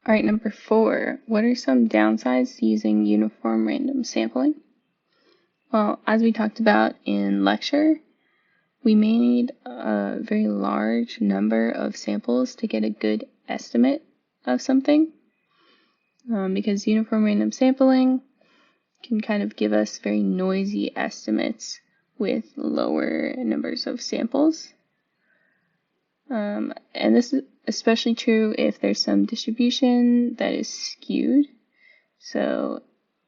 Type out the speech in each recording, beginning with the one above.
All right, number 4, what are some downsides to using uniform random sampling? Well, as we talked about in lecture, we may need a very large number of samples to get a good estimate of something, because uniform random sampling can kind of give us very noisy estimates with lower numbers of samples. And this is especially true if there's some distribution that is skewed. So,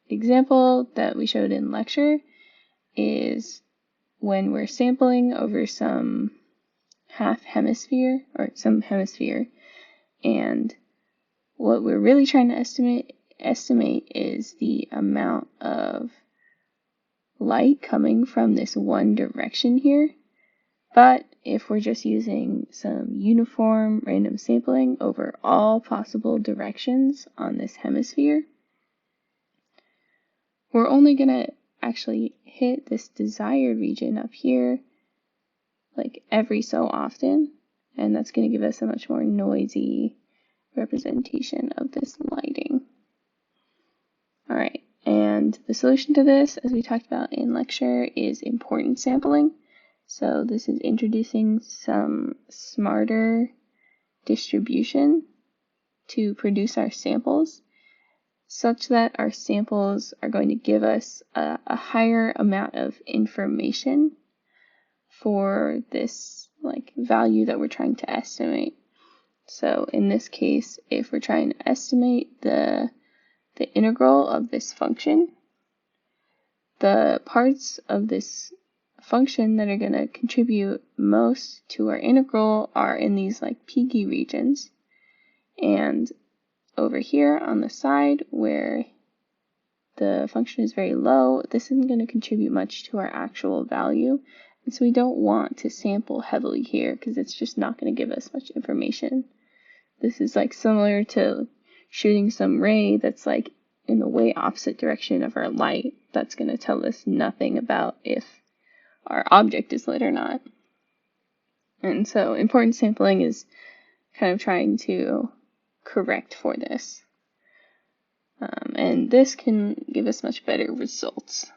the example that we showed in lecture is when we're sampling over some hemisphere, and what we're really trying to estimate is the amount of light coming from this one direction here. But if we're just using some uniform random sampling over all possible directions on this hemisphere, we're only going to actually hit this desired region up here like every so often, and that's going to give us a much more noisy representation of this lighting. All right, and the solution to this, as we talked about in lecture, is importance sampling. So this is introducing some smarter distribution to produce our samples, such that our samples are going to give us a higher amount of information for this value that we're trying to estimate. So in this case, if we're trying to estimate the integral of this function, the parts of this function that are going to contribute most to our integral are in these peaky regions. And over here on the side where the function is very low, this isn't going to contribute much to our actual value. And so we don't want to sample heavily here because it's just not going to give us much information. This is similar to shooting some ray that's in the way opposite direction of our light. That's going to tell us nothing about if our object is lit or not. And so importance sampling is kind of trying to correct for this. And this can give us much better results.